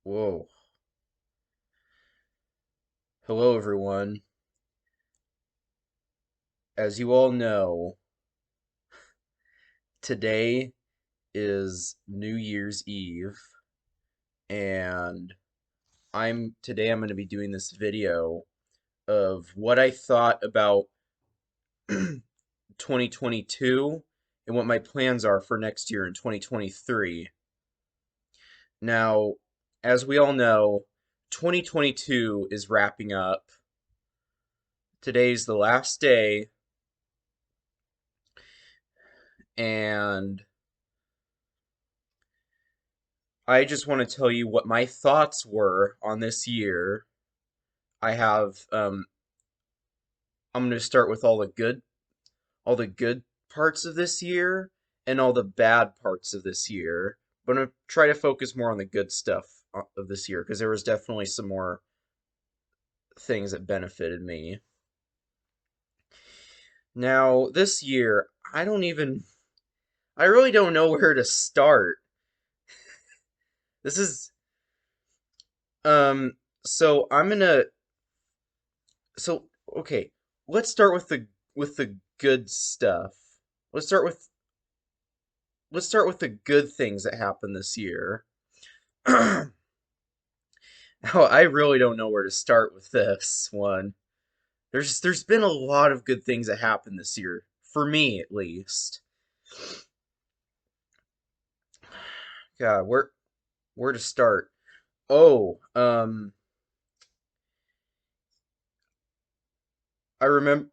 Whoa. Hello, everyone. As you all know, today is New Year's Eve, and I'm going to be doing this video of what I thought about 2022 and what my plans are for next year in 2023. Now, as we all know, 2022 is wrapping up. Today's the last day, and I just want to tell you what my thoughts were on this year. I have I'm going to start with all the good parts of this year and all the bad parts of this year. But I'm going to try to focus more on the good stuff of this year because there was definitely some more things that benefited me. Now, this year, I really don't know where to start. This is um so I'm going to so okay, let's start with the good stuff. Let's start with let's start with the good things that happened this year. Oh, I really don't know where to start with this one. There's been a lot of good things that happened this year, for me at least. God, where to start? Oh, I remember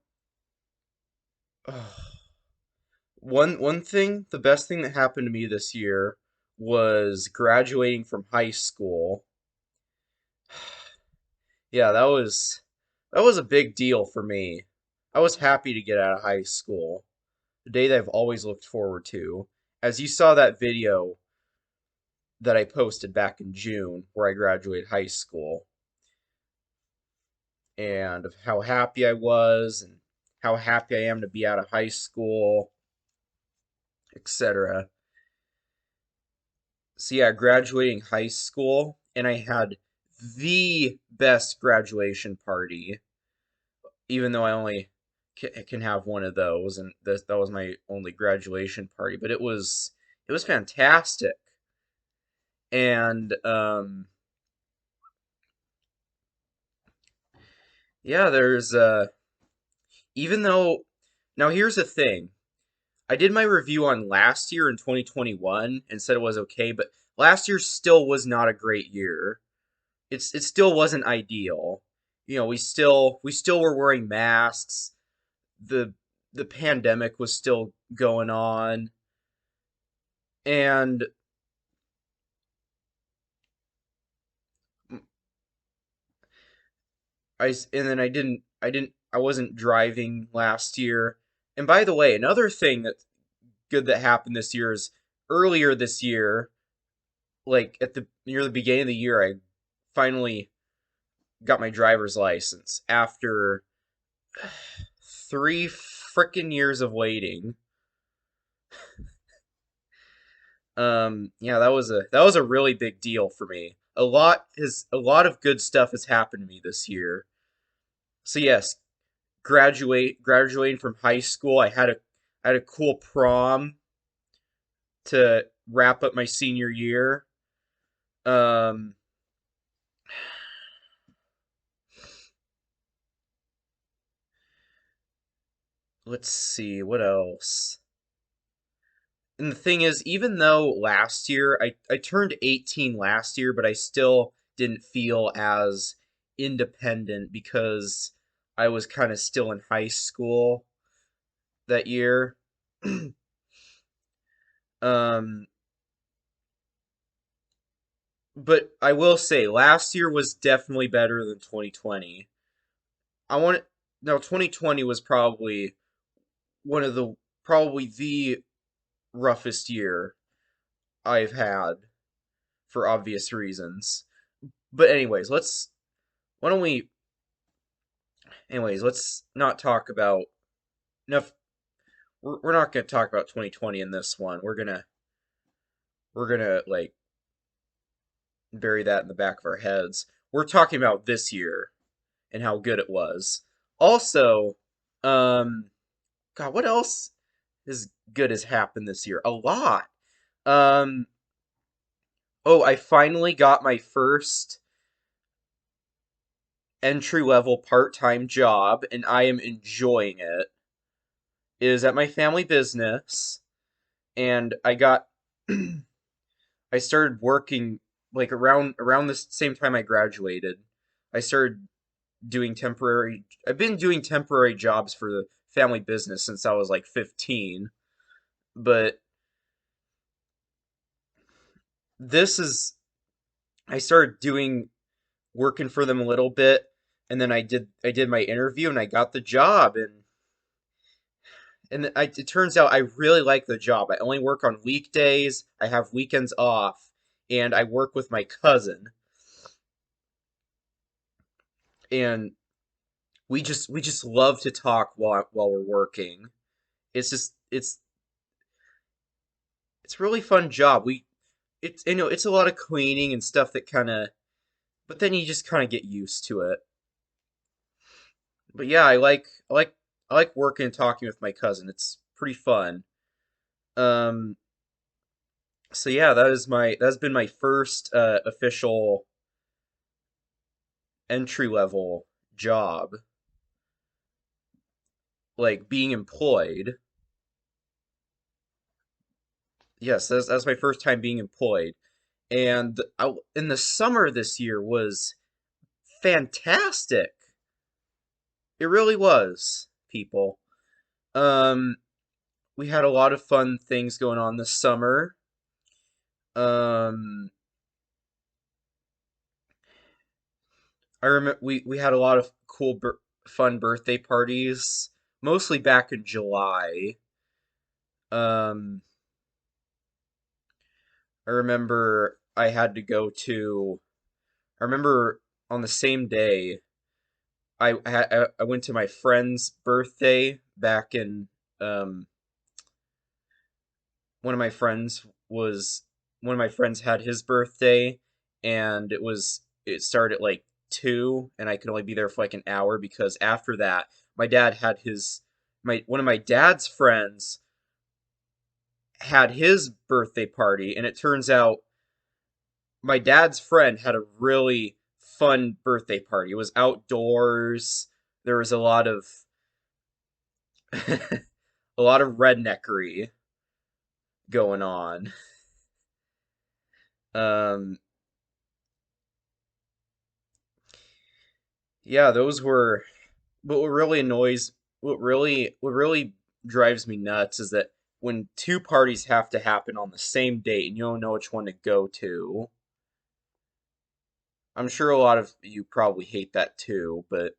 one thing, the best thing that happened to me this year was graduating from high school. Yeah, that was a big deal for me. I was happy to get out of high school. The day that I've always looked forward to. As you saw that video that I posted back in June where I graduated high school and of how happy I was and how happy I am to be out of high school, etc. So yeah, graduating high school and I had the best graduation party, even though I only can have one of those, and that was my only graduation party. But it was fantastic, and yeah, there's even though now here's the thing. I did my review on last year in 2021 and said it was okay, but last year still was not a great year. It still wasn't ideal. We still were wearing masks. The the pandemic was still going on, and and then I wasn't driving last year. And by the way, another thing that's good that happened this year is earlier this year, like at the near the beginning of the year, I finally got my driver's license after 3 frickin' years of waiting. Yeah, that was a really big deal for me. A lot of good stuff has happened to me this year. So yes, graduating from high school, I had a cool prom to wrap up my senior year. Um, let's see what else. And the thing is, even though last year I turned 18 last year, but I still didn't feel as independent because I was kind of still in high school that year. Um, but I will say last year was definitely better than 2020. I want Now 2020 was one of the probably the roughest year I've had for obvious reasons. But why don't we let's not talk about enough we're not going to talk about 2020 in this one. We're going to like bury that in the back of our heads. We're talking about this year and how good it was. Also, um, God, what else is good has happened this year? A lot. Um, oh, I finally got my first entry level part time job, and I am enjoying it. It is at my family business, and I started working like around the same time I graduated. I started doing temporary. I've been doing temporary jobs for the family business since I was like 15, but this is I started doing working for them a little bit, and then I did my interview and I got the job, it turns out I really like the job. I only work on weekdays. I have weekends off, and I work with my cousin, and we just love to talk while we're working. It's just it's a really fun job. It's it's a lot of cleaning and stuff that kind of, but then you just kind of get used to it. But yeah, I like working and talking with my cousin. It's pretty fun. Um, so yeah, that's been my first official entry level job, like being employed. Yes, that's my first time being employed. And in the summer this year was fantastic. It really was, people. Um, we had a lot of fun things going on this summer. Um, I remember we had a lot of cool, fun birthday parties, mostly back in July. Um, I remember I had to go to. I remember on the same day I went to my friend's birthday back in um one of my friends was one of my friends had his birthday, and it started at like 2, and I could only be there for like an hour because after that my dad had his my one of my dad's friends had his birthday party, and it turns out my dad's friend had a really fun birthday party. It was outdoors. There was a lot of a lot of redneckery going on. Um, yeah, those were. But what really drives me nuts is that when two parties have to happen on the same date and you don't know which one to go to. I'm sure a lot of you probably hate that too, but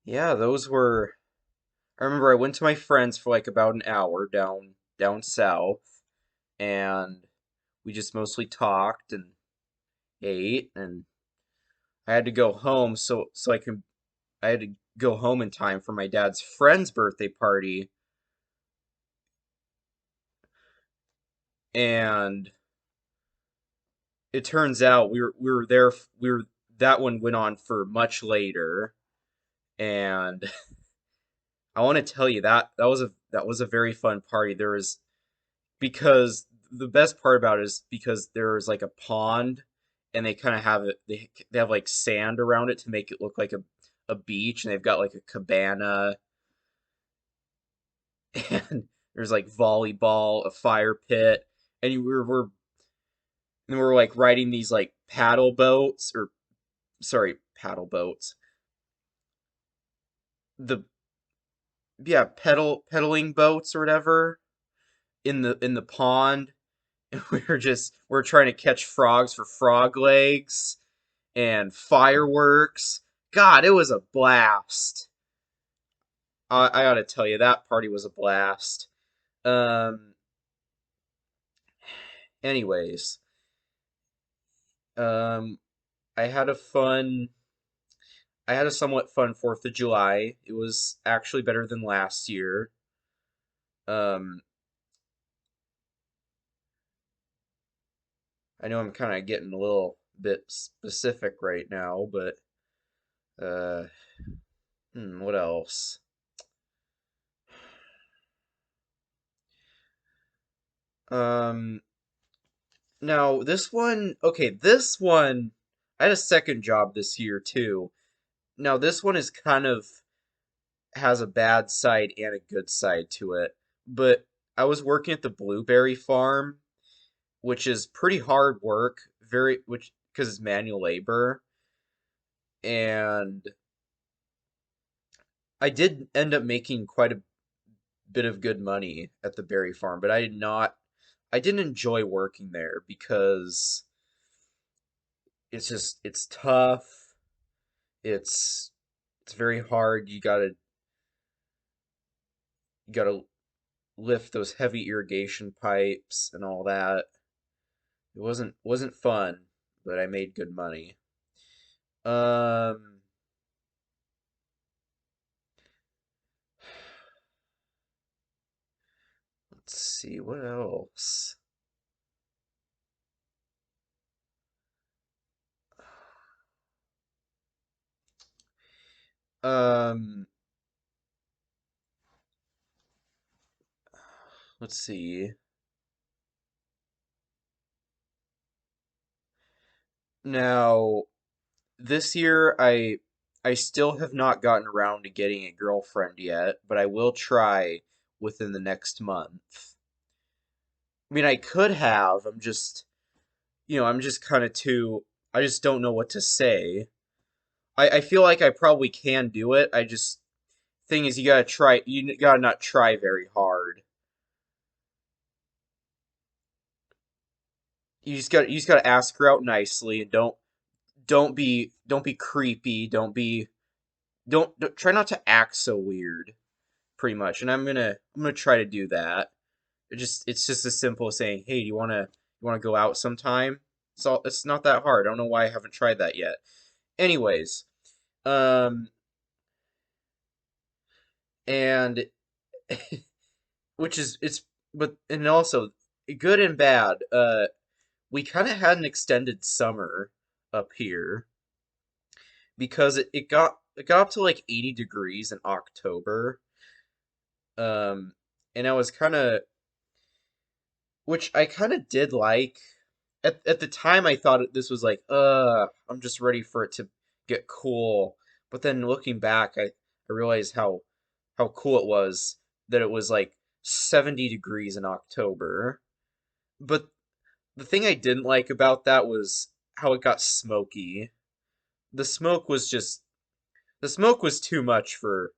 yeah, those were. I remember I went to my friends for like about an hour down south, and we just mostly talked and ate, and I had to go home so I had to go home in time for my dad's friend's birthday party, and it turns out we were there we were that one went on for much later, and I want to tell you that was a very fun party. There was because the best part about it is because there was like a pond, and they kind of have it they have like sand around it to make it look like a beach, and they've got like a cabana, and there's like volleyball, a fire pit, and we're like riding these like paddle boats, or sorry, paddle boats. The Yeah, pedaling boats or whatever in the pond. And we're trying to catch frogs for frog legs and fireworks. God, it was a blast. I gotta tell you, that party was a blast. Um, anyways, um, I had a fun, I had a somewhat fun 4th of July. It was actually better than last year. Um, I know I'm kind of getting a little bit specific right now, but uh, what else? Um, Now this one, okay, this one, I had a second job this year too. Now this one is kind of has a bad side and a good side to it. But I was working at the blueberry farm, which is pretty hard work, very which because it's manual labor, and I did end up making quite a bit of good money at the berry farm, but I didn't enjoy working there because it's tough. It's it's very hard. You gotta lift those heavy irrigation pipes and all that. It wasn't fun, but I made good money. Um, let's see what else. Um, let's see. Now, this year I still have not gotten around to getting a girlfriend yet, but I will try within the next month. I mean, I could have. I'm just kind of too. I just don't know what to say. I feel like I probably can do it. I just thing is you gotta try. You gotta not try very hard. You just gotta ask her out nicely and don't be creepy. Don't try not to act so weird. Pretty much, and I'm gonna try to do that. It's just as simple as saying, hey, you wanna go out sometime? It's not that hard. I don't know why I haven't tried that yet. Anyways, um, and which is it's but and also good and bad. We kind of had an extended summer up here because it got up to like 80 degrees in October. Um, and I was kind of which I kind of did like. At the time, I thought this was like, I'm just ready for it to get cool. But then looking back, I realized how cool it was that it was like 70 degrees in October. But the thing I didn't like about that was how it got smoky. The smoke was just the smoke was too much for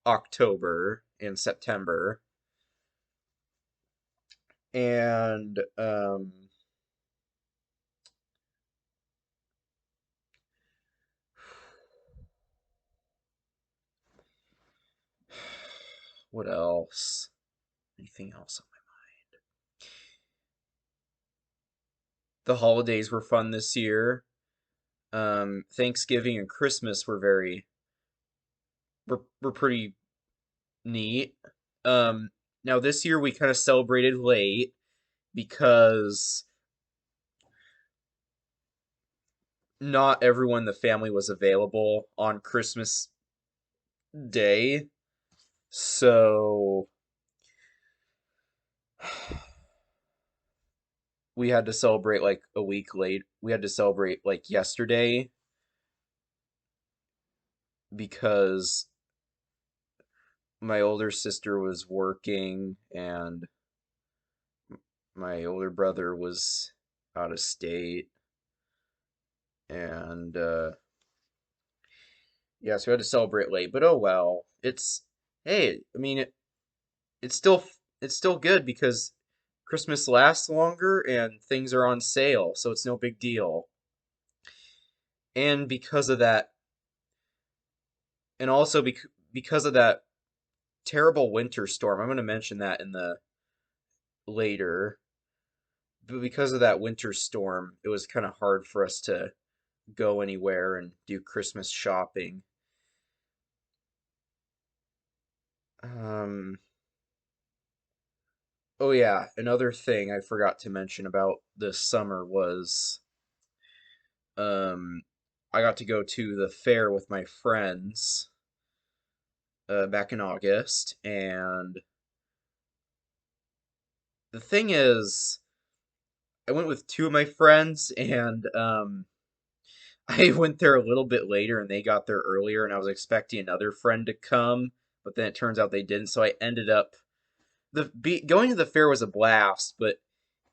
October and September. And what else? Anything else? The holidays were fun this year. Thanksgiving and Christmas were pretty neat. Um, Now this year we kind of celebrated late because not everyone in the family was available on Christmas Day. So we had to celebrate like a week late. We had to celebrate like yesterday because my older sister was working and my older brother was out of state. And yeah, so we had to celebrate late. But oh well. Hey, I mean it's still good because Christmas lasts longer and things are on sale, so it's no big deal. And because of that, and also because of that terrible winter storm, I'm going to mention that in the later. But because of that winter storm, it was kind of hard for us to go anywhere and do Christmas shopping. Um, Oh yeah, another thing I forgot to mention about this summer was um I got to go to the fair with my friends back in August, and the thing is, I went with two of my friends, and I went there a little bit later, and they got there earlier, and I was expecting another friend to come, but then it turns out they didn't, so I ended up going to the fair was a blast, but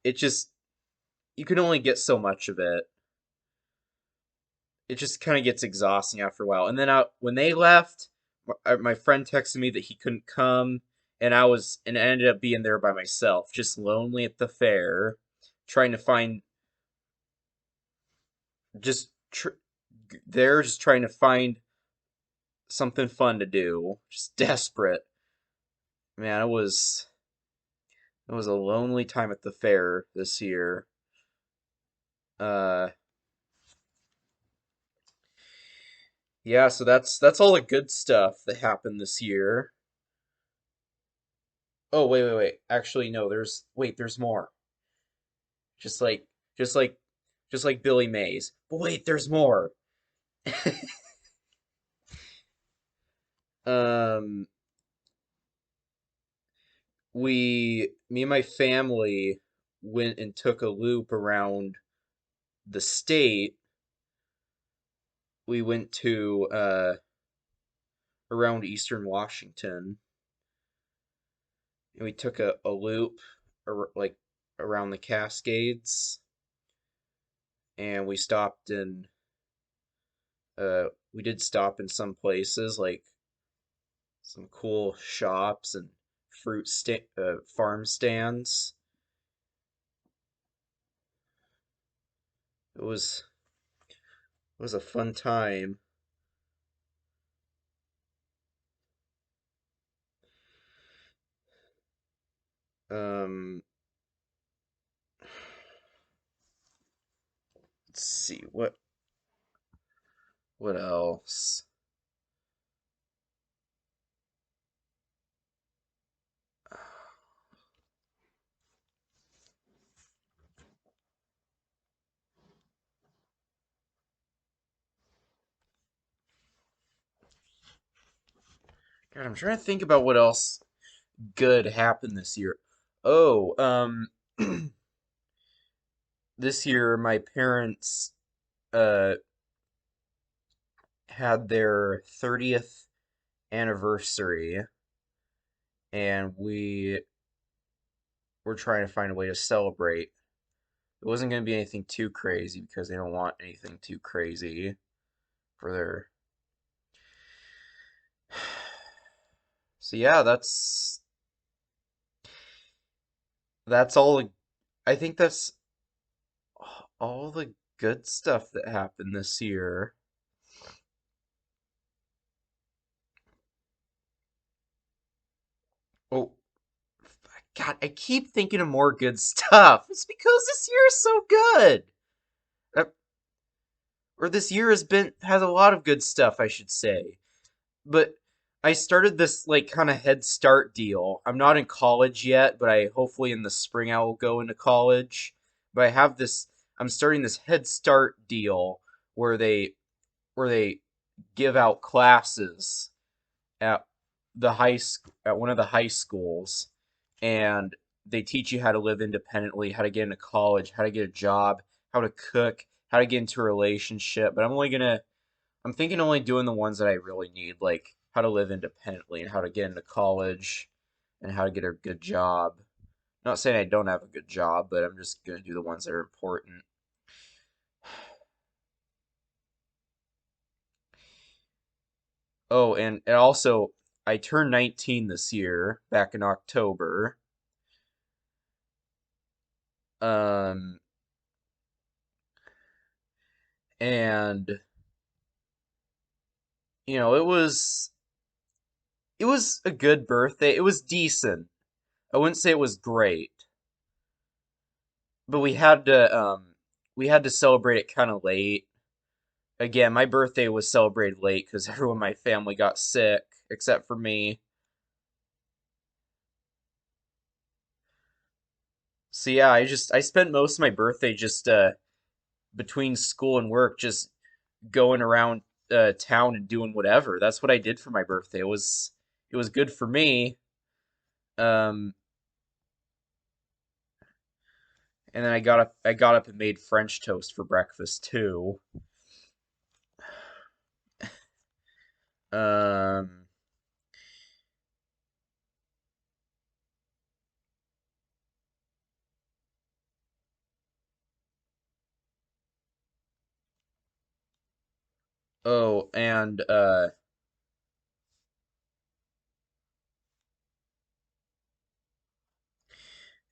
it just you can only get so much of it. It just kind of gets exhausting after a while. And then when they left, my friend texted me that he couldn't come, and I ended up being there by myself, just lonely at the fair, trying to find just there, just trying to find something fun to do, just desperate. Man, it was a lonely time at the fair this year. Uh, yeah, so that's all the good stuff that happened this year. Oh, wait. Actually, no, there's more. Just like just like just like Billy Mays. But wait, there's more. Um me and my family went and took a loop around the state. We went to around Eastern Washington, and we took a loop like around the Cascades, and we did stop in some places like some cool shops and farm stands. It was a fun time. Um, let's see what else. God, I'm trying to think about what else good happened this year. Oh, this year my parents uh had their 30th anniversary, and we were trying to find a way to celebrate. It wasn't going to be anything too crazy because they don't want anything too crazy for their. So yeah, that's all. I think that's all the good stuff that happened this year. Oh, God, I keep thinking of more good stuff. It's because this year is so good. Uh, Or this year has a lot of good stuff, I should say. But I started this like kind of head start deal. I'm not in college yet, but I hopefully in the spring I will go into college. But I'm starting this head start deal where they give out classes at at one of the high schools, and they teach you how to live independently, how to get into college, how to get a job, how to cook, how to get into a relationship. But I'm thinking only doing the ones that I really need, like how to live independently and how to get into college and how to get a good job. Not saying I don't have a good job, but I'm just gonna do the ones that are important. Oh, and also I turned 19 this year, back in October. Um, and it was a good birthday. It was decent. I wouldn't say it was great, but we had to celebrate it kind of late. Again, my birthday was celebrated late because everyone in my family got sick except for me. So yeah, I spent most of my birthday just between school and work just going around town and doing whatever. That's what I did for my birthday. It was good for me. Um, and then I got up and made French toast for breakfast too. Um, oh, and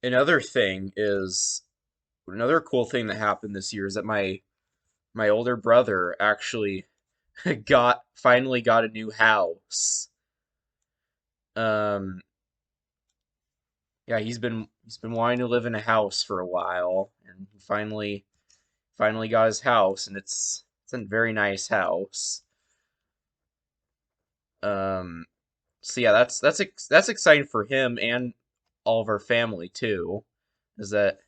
another thing is another cool thing that happened this year is that my older brother actually got finally got a new house. Um, yeah, he's been wanting to live in a house for a while, and he finally got his house, and it's a very nice house. Um, so yeah, that's exciting for him and all of our family too, is that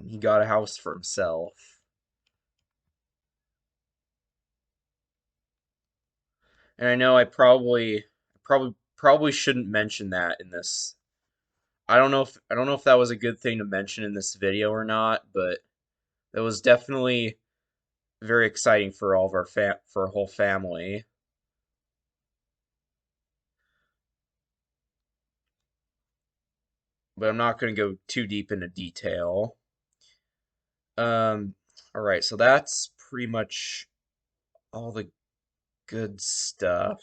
he got a house for himself. And I know I probably shouldn't mention that in this. I don't know if that was a good thing to mention in this video or not, but it was definitely very exciting for all of for our whole family. But I'm not going to go too deep into detail. Um, all right, so that's pretty much all the good stuff.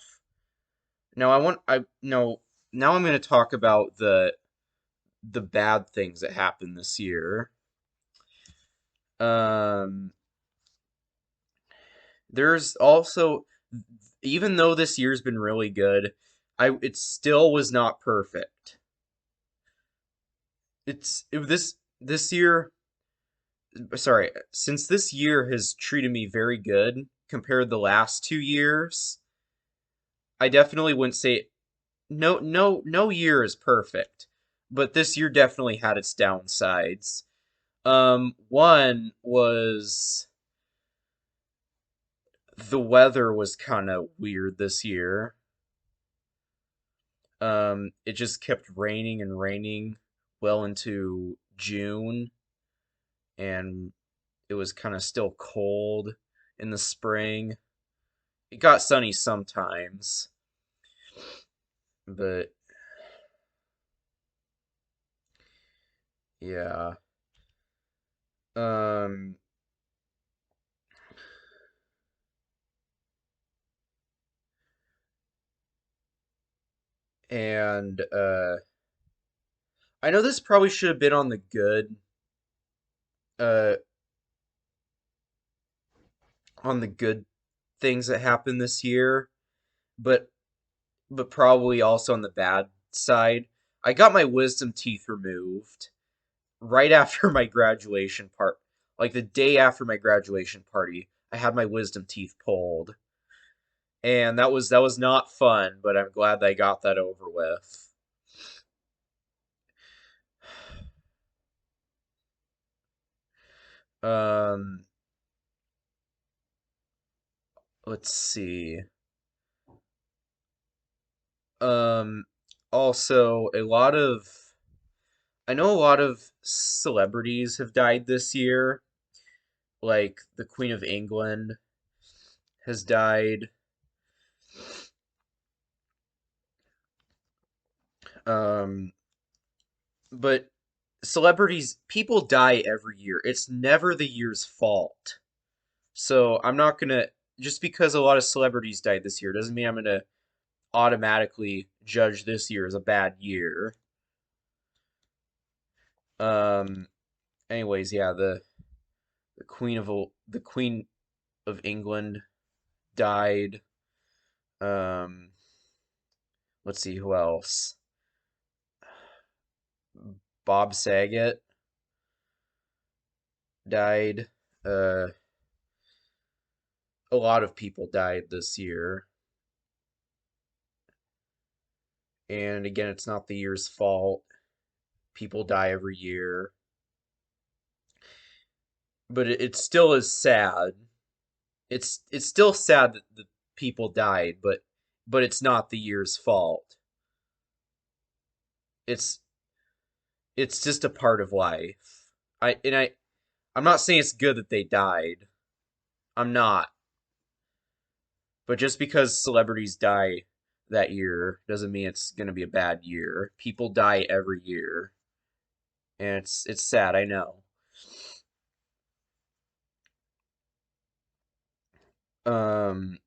Now I want I no now I'm going to talk about the bad things that happened this year. Um, there's also, even though this year's been really good, it still was not perfect. This year, sorry, since this year has treated me very good compared to the last 2 years, I definitely wouldn't say no year is perfect, but this year definitely had its downsides. One was the weather was kind of weird this year. It just kept raining and raining well into June, and it was kind of still cold in the spring. It got sunny sometimes, but yeah. Um, and I know this probably should have been uh, on the good things that happened this year, but probably also on the bad side. I got my wisdom teeth removed right after my graduation part, like the day after my graduation party. I had my wisdom teeth pulled, and that was not fun, but I'm glad that I got that over with. Um, let's see. Um, also I know a lot of celebrities have died this year, like the Queen of England has died. Um, but people die every year. It's never the year's fault. So I'm not gonna, just because a lot of celebrities died this year doesn't mean I'm gonna automatically judge this year as a bad year. Um, anyways, yeah, the Queen of England died. Um, let's see who else. Bob Saget died. Uh, a lot of people died this year. And again, it's not the year's fault. people die every year, but it still is sad. It's still sad that the people died, but it's not the year's fault. It's it's just a part of life. I'm not saying it's good that they died. I'm not. But just because celebrities die that year doesn't mean it's going to be a bad year. People die every year, and it's sad, I know. Um,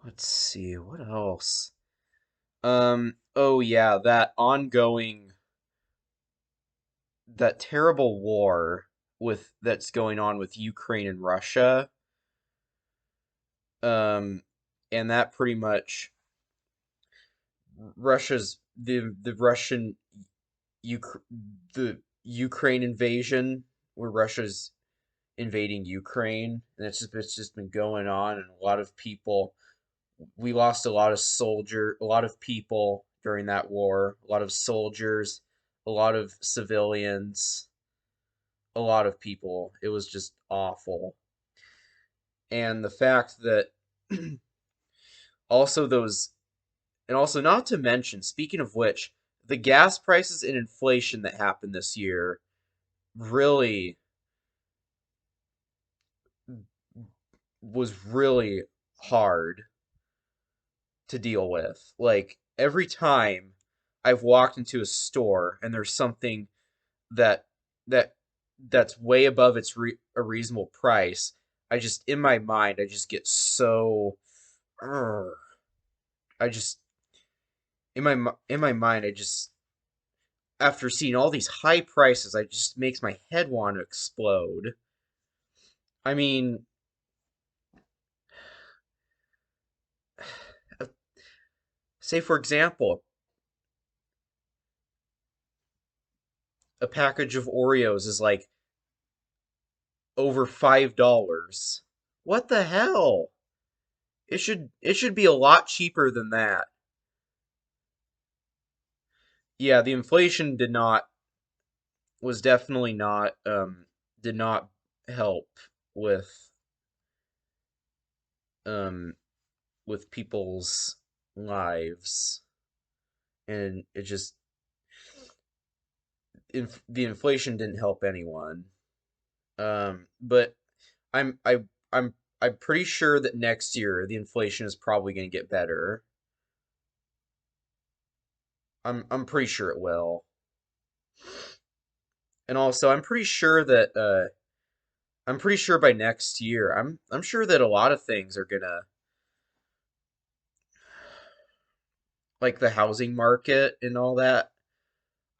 let's see, what else? Oh yeah, that terrible war with that's going on with Ukraine and Russia. Um, and that pretty much Russia's the Russian Uk the Ukraine invasion where Russia's invading Ukraine, and it's just been going on, and a lot of people we lost a lot of people during that war, a lot of soldiers, a lot of civilians, a lot of people. It was just awful. And the fact that also those and also not to mention, speaking of which, the gas prices and inflation that happened this year really was really hard to deal with. Like every time I've walked into a store and there's something that that that's way above a reasonable price, I just in my mind I just get so "Urgh." I just in my mind I just after seeing all these high prices, I just makes my head want to explode. I mean, say for example, a package of Oreos is like over $5. What the hell? It should be a lot cheaper than that. Yeah, the inflation was definitely not did not help with um with people's lives, and it just the inflation didn't help anyone. But I'm I I'm pretty sure that next year the inflation is probably going to get better. I'm pretty sure it will. And also I'm pretty sure by next year I'm sure that a lot of things are gonna like the housing market and all that.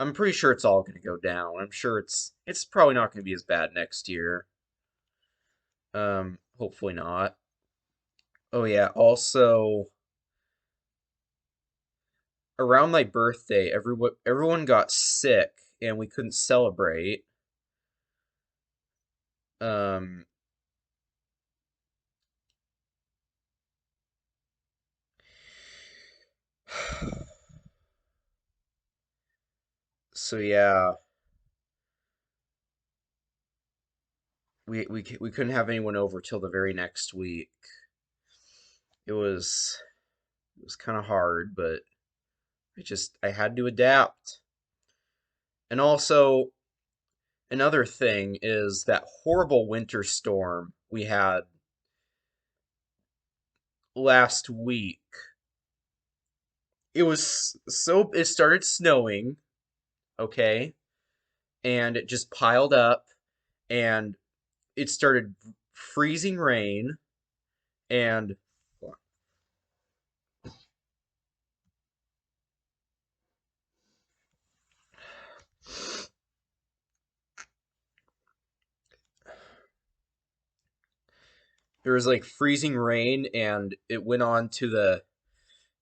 I'm pretty sure it's all gonna go down. I'm sure it's probably not gonna be as bad next year. Hopefully not. Oh yeah, also around my birthday, everyone got sick and we couldn't celebrate. Um, so yeah, we couldn't have anyone over till the very next week. It was it was kind of hard, but I had to adapt. And also another thing is that horrible winter storm we had last week. It started snowing, okay? And it just piled up and it started freezing rain and there was like freezing rain and it went on to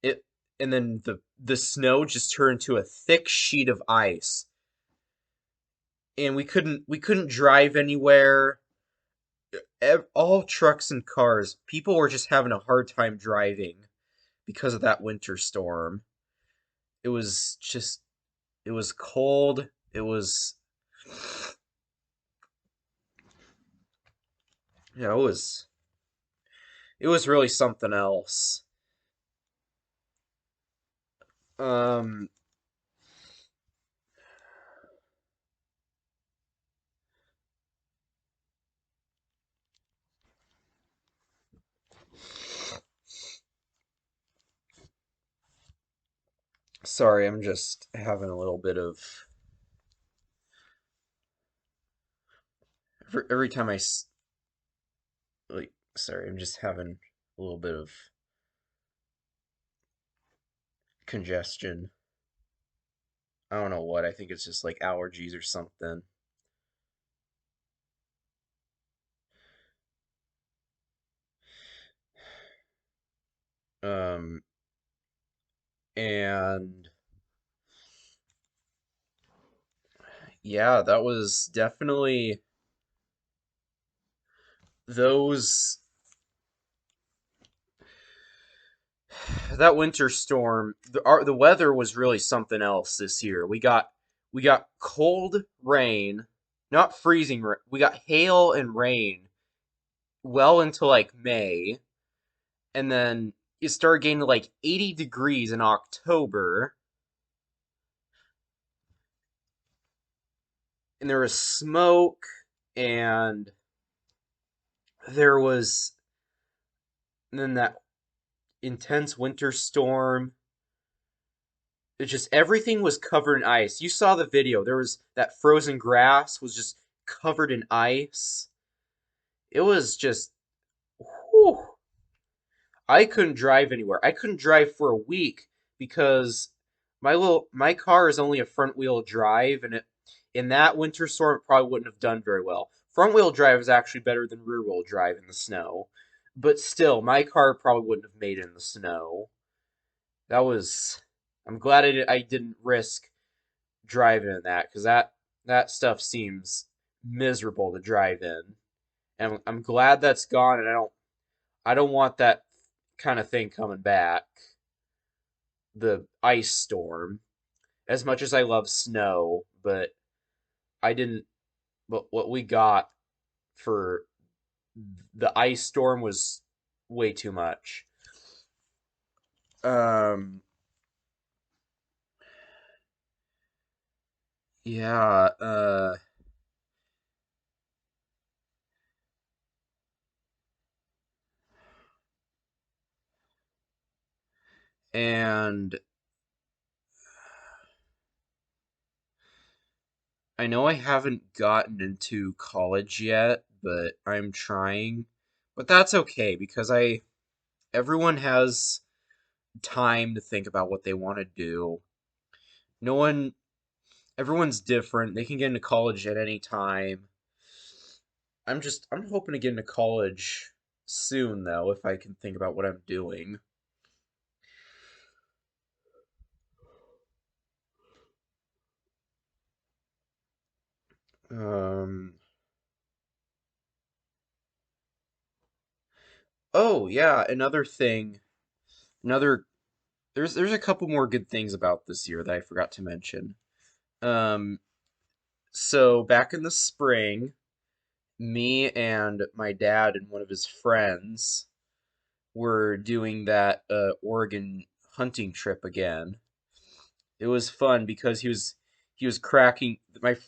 it and then the snow just turned to a thick sheet of ice and we couldn't drive anywhere. All trucks and cars, people were just having a hard time driving because of that winter storm. it was just it was cold. Yeah, it was really something else. Um, sorry, I'm just having a little bit of every time like sorry, I'm just having a little bit of congestion. I don't know what. I think it's just like allergies or something. Um, and yeah, that was definitely those that winter storm. The weather was really something else this year. We got cold rain, not freezing rain. We got hail and rain well into like May, and then it started getting to like 80 degrees in October, and there was smoke, and there was and then that intense winter storm. It just everything was covered in ice. You saw the video. There was that frozen grass was just covered in ice. It was just whew. I couldn't drive anywhere. I couldn't drive for a week because my car is only a front wheel drive, and it in that winter storm it probably wouldn't have done very well. Front wheel drive is actually better than rear wheel drive in the snow, but still my car probably wouldn't have made it in the snow. That was I'm glad I didn't risk driving in that because that stuff seems miserable to drive in. And I'm glad that's gone, and I don't want that kind of thing coming back. The ice storm. As much as I love snow, but I didn't. But what we got for the ice storm was way too much. Um. Yeah. And I know I haven't gotten into college yet, but I'm trying. But that's okay because I everyone has time to think about what they want to do. No one, everyone's different. They can get into college at any time. I'm hoping to get into college soon though, if I can think about what I'm doing. Um, oh yeah, another thing, another there's a couple more good things about this year that I forgot to mention. Um, so back in the spring, me and my dad and one of his friends were doing that Oregon hunting trip again. It was fun because he was cracking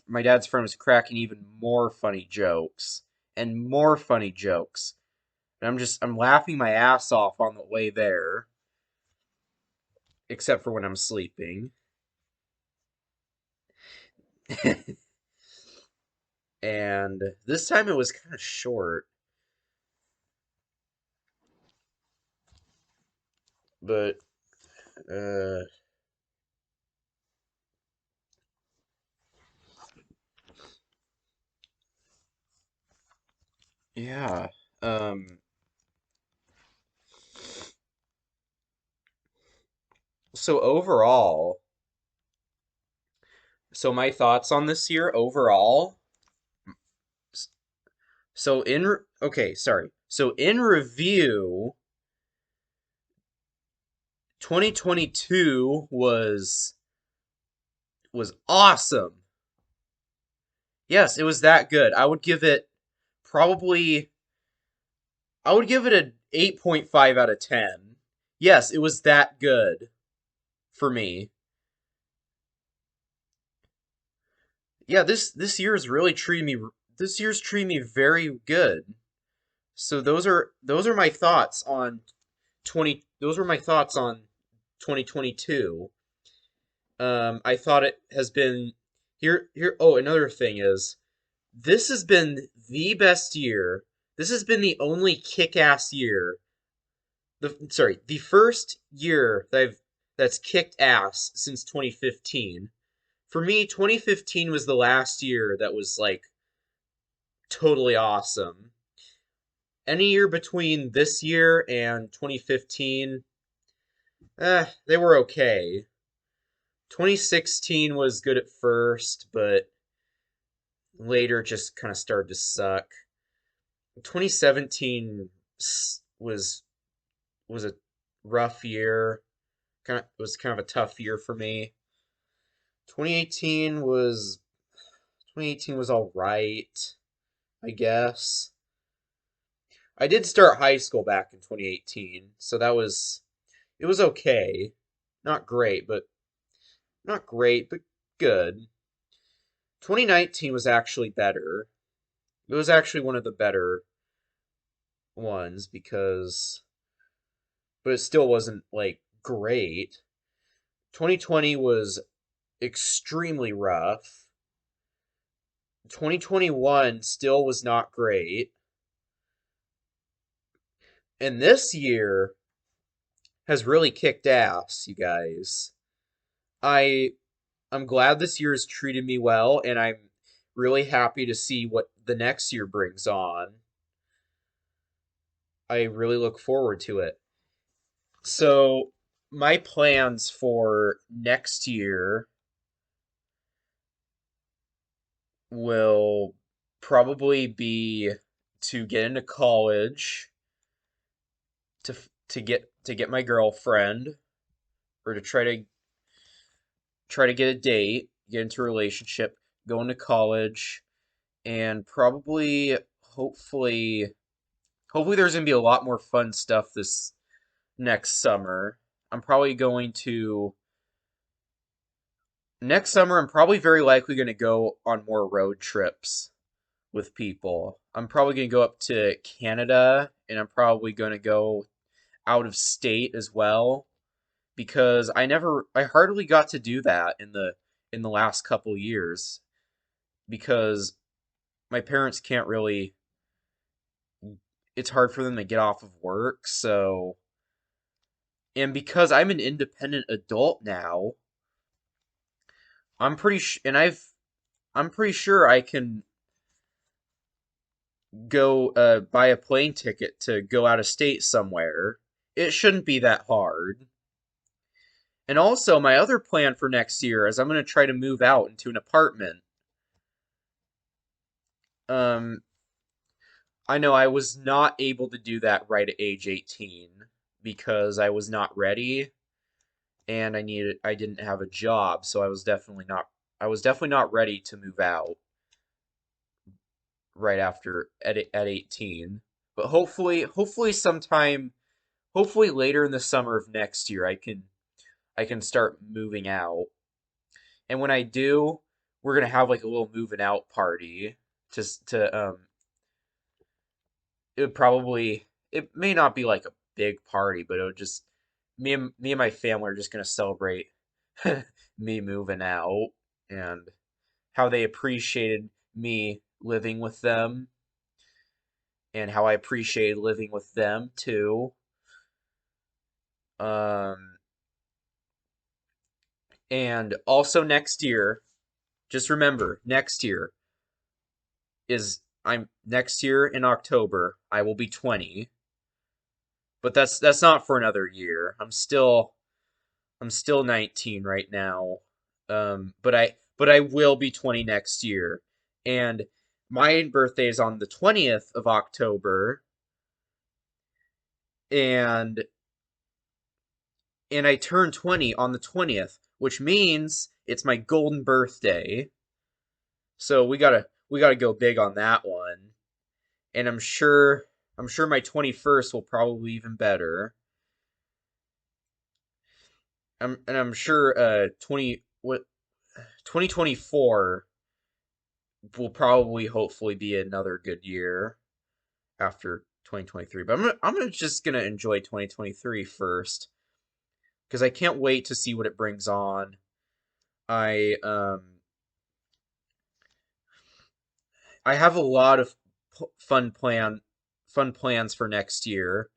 my dad's friend was cracking even more funny jokes and more funny jokes. And I'm laughing my ass off on the way there, except for when I'm sleeping. And this time it was kind of short, but uh yeah. Um so overall, so my thoughts on this year overall. So okay, sorry. So in review, 2022 was awesome. Yes, it was that good. Probably I would give it a 8.5 out of 10. Yes, it was that good for me. Yeah, this year's really treated me this year's treated me very good. So those are my thoughts on 2022. I thought it has been oh, another thing is this has been the best year. This has been the only kick-ass year. The first year that's kicked ass since 2015. For me, 2015 was the last year that was like totally awesome. Any year between this year and 2015, they were okay. 2016 was good at first, but later just kind of started to suck. 2017 was a rough year. Was kind of a tough year for me. 2018 was all right, I guess. I did start high school back in 2018, so it was okay. Not great, but not great, but good. 2019 was actually better. It was actually one of the better ones but it still wasn't like great. 2020 was extremely rough. 2021 still was not great. And this year has really kicked ass, you guys. I I'm glad this year has treated me well, and I'm really happy to see what the next year brings on. I really look forward to it. So, my plans for next year will probably be to get into college, to get my girlfriend, or to try to get a date, get into a relationship, go into college, and probably hopefully there's gonna be a lot more fun stuff this next summer. I'm probably going to Next summer I'm probably very likely going to go on more road trips with people. I'm probably going to go up to Canada, and I'm probably going to go out of state as well, because I hardly got to do that in the last couple years, because my parents can't really it's hard for them to get off of work, so and because I'm an independent adult now, I'm pretty sh- and I'm pretty sure I can go buy a plane ticket to go out of state somewhere. It shouldn't be that hard. And also, my other plan for next year is I'm going to try to move out into an apartment. Um, I know I was not able to do that right at age 18 because I was not ready, and I didn't have a job, so I was definitely not ready to move out right after at 18. But hopefully later in the summer of next year I can start moving out. And when I do, we're gonna have like a little moving out party. Just to it may not be like a big party, but it would just me and my family are just gonna celebrate me moving out, and how they appreciated me living with them, and how I appreciated living with them too. Um, and also next year, just remember, next year in October, I will be 20, but that's not for another year. I'm still 19 right now. But I will be 20 next year. And my birthday is on the 20th of October, and and I turn 20 on the 20th, which means it's my golden birthday. So we gotta go big on that one. And I'm sure my 21st will probably be even better. I'm sure 2024 will probably hopefully be another good year after 2023. But I'm just gonna enjoy 2023 first because I can't wait to see what it brings on. I um I have a lot of fun plans for next year.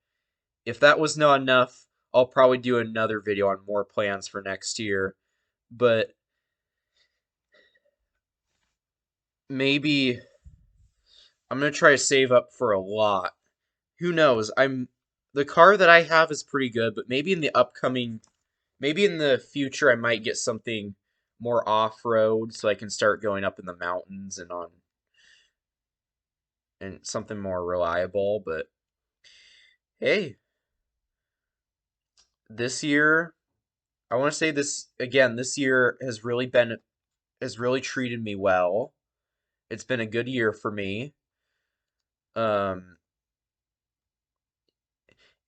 If that was not enough, I'll probably do another video on more plans for next year. But maybe I'm gonna try to save up for a lot. Who knows? The car that I have is pretty good, but maybe in the future I might get something more off-road so I can start going up in the mountains and something more reliable, but hey, this year I want to say this again, this year has really treated me well. It's been a good year for me. Um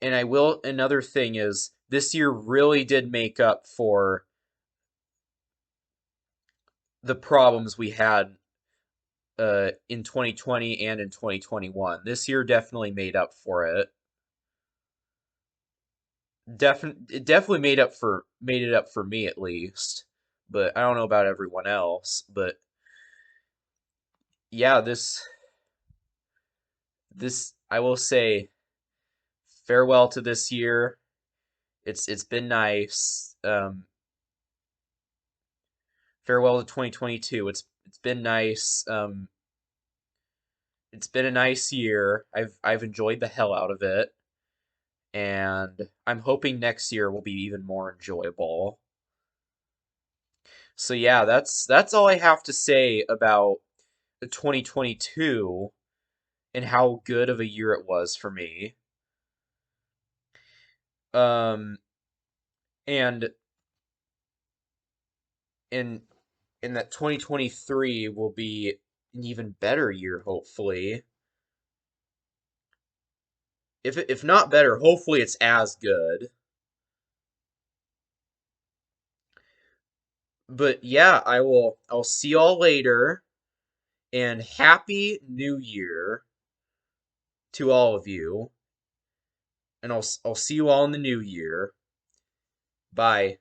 and another thing is this year really did make up for the problems we had in 2020 and in 2021. This year definitely made up for it. It definitely made it up for me at least. But I don't know about everyone else. But yeah, this I will say farewell to this year. It's been nice. Farewell to 2022. It's been nice. It's been a nice year. I've enjoyed the hell out of it, and I'm hoping next year will be even more enjoyable. So yeah, that's all I have to say about the 2022 and how good of a year it was for me. Um, and in in that 2023 will be an even better year, hopefully. If not better, hopefully it's as good. But yeah, I'll see y'all later, and happy new year to all of you, and I'll see you all in the new year. Bye.